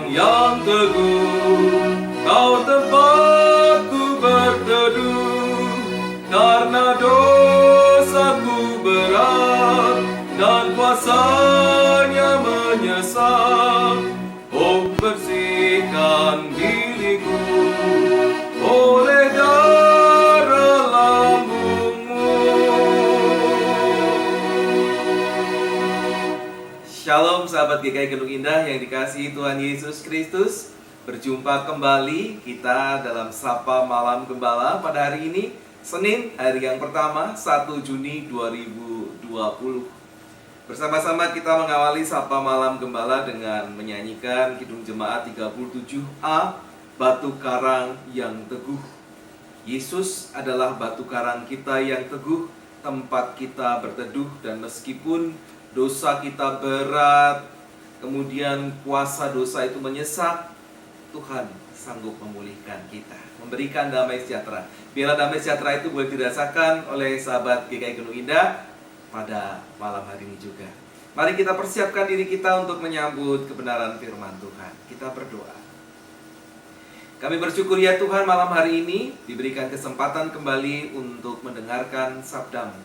yang teguh, Kau tempatku berteduh, karena dosaku berat dan kuasanya menyesal. Oh, bersihkan diriku oleh darah lambungmu. Shalom sahabat GKI Gendung Indah yang dikasihi Tuhan Yesus Kristus. Berjumpa kembali kita dalam Sapa Malam Gembala pada hari ini, Senin, hari yang pertama, 1 Juni 2020. Bersama-sama kita mengawali Sapa Malam Gembala dengan menyanyikan Kidung Jemaat 37A, Batu Karang yang Teguh. Yesus adalah batu karang kita yang teguh, tempat kita berteduh, dan meskipun dosa kita berat, kemudian kuasa dosa itu menyesak, Tuhan sanggup memulihkan kita, memberikan damai sejahtera. Biarlah damai sejahtera itu boleh dirasakan oleh sahabat GKI Gendung Indah pada malam hari ini juga. Mari kita persiapkan diri kita untuk menyambut kebenaran firman Tuhan. Kita berdoa. Kami bersyukur ya Tuhan, malam hari ini diberikan kesempatan kembali untuk mendengarkan sabda-Mu.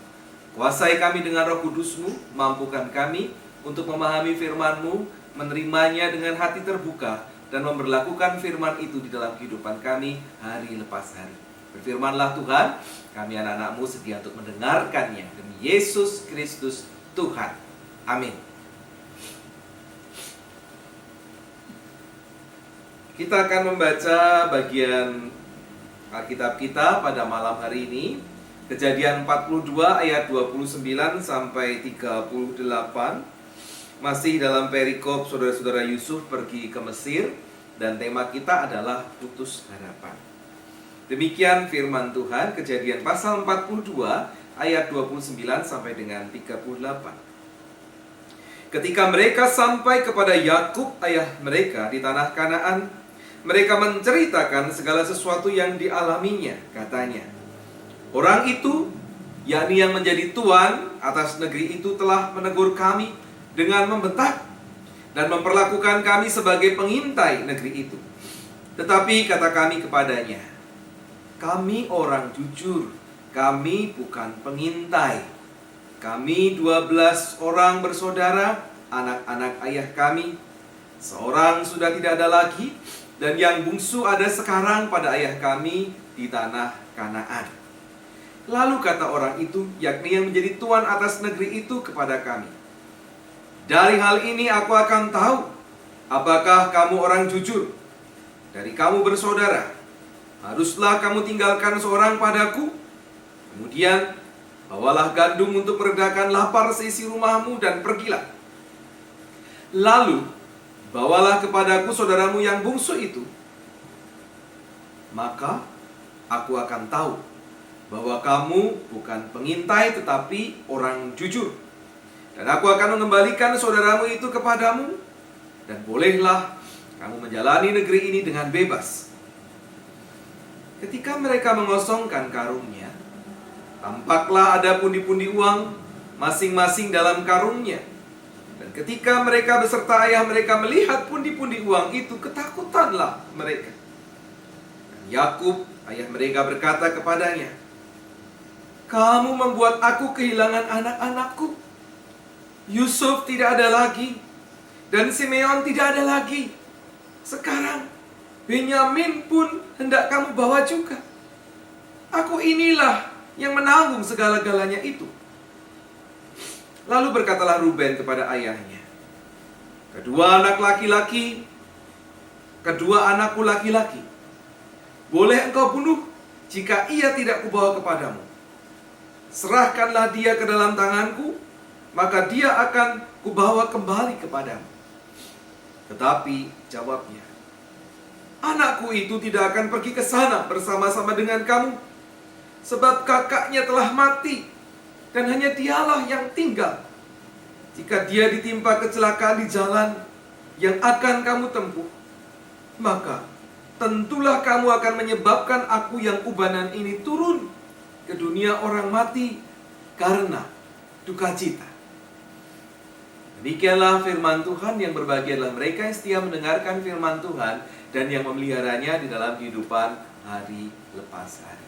Kuasai kami dengan Roh Kudus-Mu, mampukan kami untuk memahami firman-Mu, menerimanya dengan hati terbuka, dan memberlakukan firman itu di dalam kehidupan kami hari lepas hari. Berfirmanlah Tuhan, kami anak-anak-Mu sedia untuk mendengarkannya. Demi Yesus Kristus Tuhan. Amin. Kita akan membaca bagian Alkitab kita pada malam hari ini. Kejadian 42 ayat 29 sampai 38. Masih dalam perikop saudara-saudara Yusuf pergi ke Mesir, dan tema kita adalah putus harapan. Demikian firman Tuhan, Kejadian pasal 42 ayat 29 sampai dengan 38. Ketika mereka sampai kepada Yakub ayah mereka di tanah Kanaan, mereka menceritakan segala sesuatu yang dialaminya. Katanya, orang itu, yakni yang menjadi tuan atas negeri itu, telah menegur kami dengan membentak dan memperlakukan kami sebagai pengintai negeri itu. Tetapi kata kami kepadanya, kami orang jujur, kami bukan pengintai. Kami 12 orang bersaudara, anak-anak ayah kami. Seorang sudah tidak ada lagi, dan yang bungsu ada sekarang pada ayah kami di tanah Kanaan. Lalu kata orang itu, yakni yang menjadi tuan atas negeri itu, kepada kami, dari hal ini aku akan tahu apakah kamu orang jujur. Dari kamu bersaudara, haruslah kamu tinggalkan seorang padaku. Kemudian bawalah gandum untuk meredakan lapar seisi rumahmu, dan pergilah. Lalu bawalah kepadaku saudaramu yang bungsu itu. Maka aku akan tahu bahwa kamu bukan pengintai tetapi orang jujur. Dan aku akan mengembalikan saudaramu itu kepadamu, dan bolehlah kamu menjalani negeri ini dengan bebas. Ketika mereka mengosongkan karungnya, tampaklah ada pundi-pundi uang masing-masing dalam karungnya. Dan ketika mereka beserta ayah mereka melihat pundi-pundi uang itu, ketakutanlah mereka. Dan Yakub ayah mereka berkata kepadanya, kamu membuat aku kehilangan anak-anakku. Yusuf tidak ada lagi, dan Simeon tidak ada lagi. Sekarang Benyamin pun hendak kamu bawa juga. Aku inilah yang menanggung segala-galanya itu. Lalu berkatalah Ruben kepada ayahnya, kedua anakku laki-laki, boleh engkau bunuh jika ia tidak kubawa kepadamu. Serahkanlah dia ke dalam tanganku, maka dia akan kubawa kembali kepadamu. Tetapi jawabnya, anakku itu tidak akan pergi ke sana bersama-sama dengan kamu, sebab kakaknya telah mati, dan hanya dialah yang tinggal. Jika dia ditimpa kecelakaan di jalan yang akan kamu tempuh, maka tentulah kamu akan menyebabkan aku yang ubanan ini turun ke dunia orang mati karena duka cita. Demikianlah firman Tuhan, yang berbahagia adalah mereka yang setia mendengarkan firman Tuhan dan yang memeliharanya di dalam kehidupan hari lepas hari.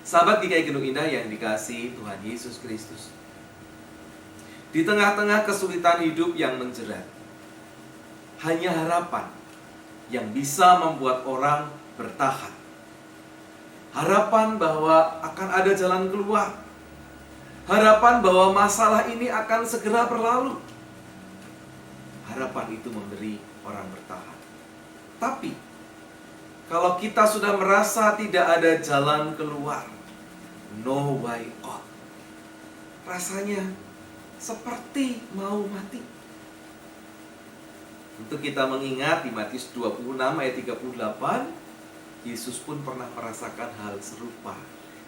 Sahabat GKI Gendung Indah yang dikasihi Tuhan Yesus Kristus, di tengah-tengah kesulitan hidup yang menjerat, hanya harapan yang bisa membuat orang bertahan. Harapan bahwa akan ada jalan keluar. Harapan bahwa masalah ini akan segera berlalu. Harapan itu memberi orang bertahan. Tapi kalau kita sudah merasa tidak ada jalan keluar, no way out, rasanya seperti mau mati. Untuk kita mengingat di Matius 26 ayat 38, Yesus pun pernah merasakan hal serupa.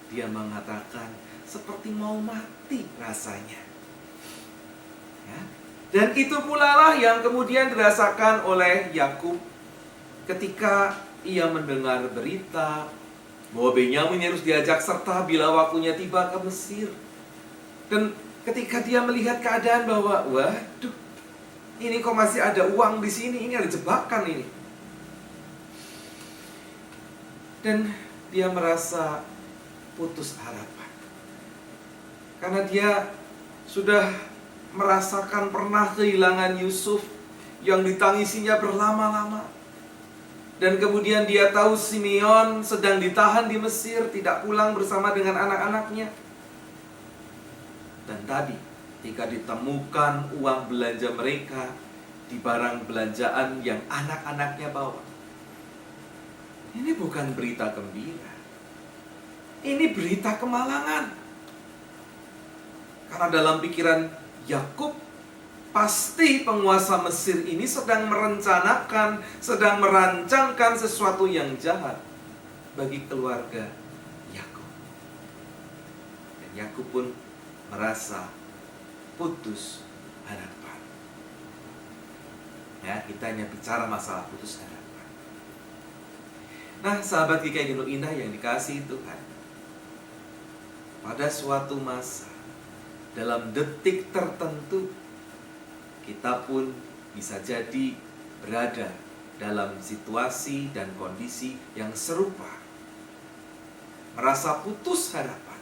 Dia mengatakan, seperti mau mati rasanya. Ya. Dan itu pula lah yang kemudian dirasakan oleh Yakub ketika ia mendengar berita bahwa Benyamin harus diajak serta bila waktunya tiba ke Mesir. Dan ketika dia melihat keadaan bahwa, waduh, ini kok masih ada uang di sini, ini ada jebakan ini. Dan dia merasa putus harapan. Karena dia sudah merasakan pernah kehilangan Yusuf yang ditangisinya berlama-lama. Dan kemudian dia tahu Simeon sedang ditahan di Mesir, tidak pulang bersama dengan anak-anaknya. Dan tadi, ketika ditemukan uang belanja mereka di barang belanjaan yang anak-anaknya bawa, ini bukan berita gembira. Ini berita kemalangan. Karena dalam pikiran Yakub, pasti penguasa Mesir ini sedang merencanakan, sedang merancangkan sesuatu yang jahat bagi keluarga Yakub. Dan Yakub pun merasa putus harapan. Ya, kita hanya bicara masalah putus harapan. Nah, sahabat GKI Gendung Indah yang dikasihi Tuhan, pada suatu masa, dalam detik tertentu, kita pun bisa jadi berada dalam situasi dan kondisi yang serupa. Merasa putus harapan.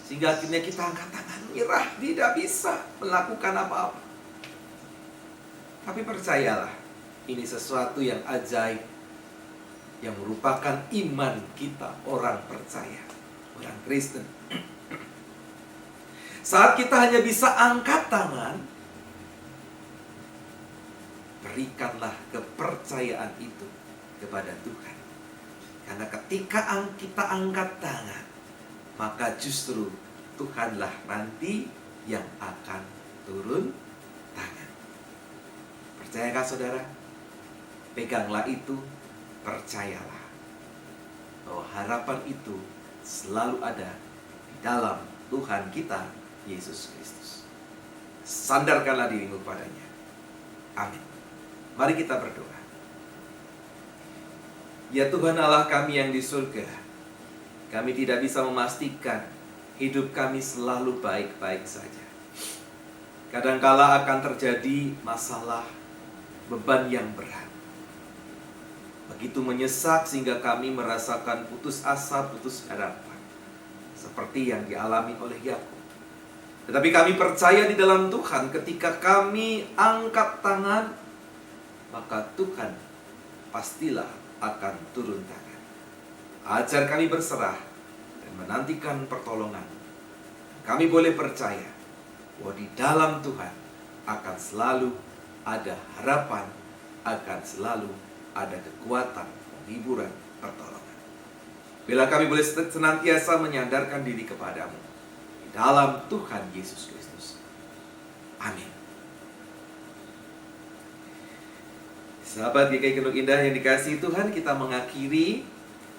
Sehingga akhirnya kita angkat tangan, nyerah, tidak bisa melakukan apa-apa. Tapi percayalah, ini sesuatu yang ajaib, yang merupakan iman kita, orang percaya, orang Kristen. Saat kita hanya bisa angkat tangan, berikanlah kepercayaan itu kepada Tuhan. Karena ketika kita angkat tangan, maka justru Tuhanlah nanti yang akan turun tangan. Percayakah saudara? Peganglah itu, percayalah bahwa harapan itu selalu ada di dalam Tuhan kita, Yesus Kristus. Sandarkanlah dirimu kepadanya. Amin. Mari kita berdoa. Ya Tuhan Allah kami yang di surga, kami tidak bisa memastikan hidup kami selalu baik-baik saja. Kadangkala akan terjadi masalah, beban yang berat. Begitu menyesak sehingga kami merasakan putus asa, putus harapan. Seperti yang dialami oleh Yakub. Tetapi kami percaya di dalam Tuhan, ketika kami angkat tangan, maka Tuhan pastilah akan turun tangan. Ajar kami berserah dan menantikan pertolongan. Kami boleh percaya bahwa di dalam Tuhan akan selalu ada harapan, akan selalu ada kekuatan, penghiburan, pertolongan. Bila kami boleh senantiasa menyandarkan diri kepadamu dalam Tuhan Yesus Kristus. Amin. Sahabat GKI Gendung Indah yang dikasihi Tuhan, kita mengakhiri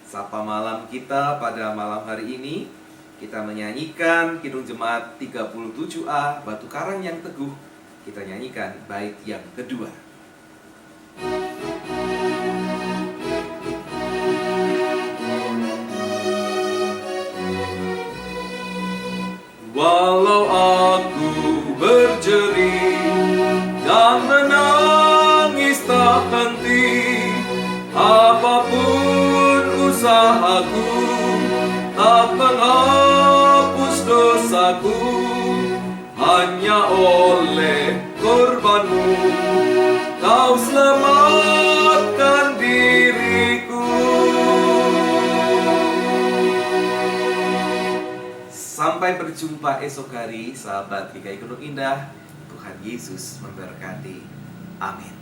Sapa Malam kita pada malam hari ini. Kita menyanyikan Kidung Jemaat 37A, Batu Karang yang Teguh. Kita nyanyikan bait yang kedua. Walau aku berjalan henti, apapun usahaku, tak menghapus dosaku, hanya oleh korbanmu Kau selamatkan diriku. Sampai berjumpa esok hari, sahabat GKI Gunung Indah. Tuhan Yesus memberkati. Amin.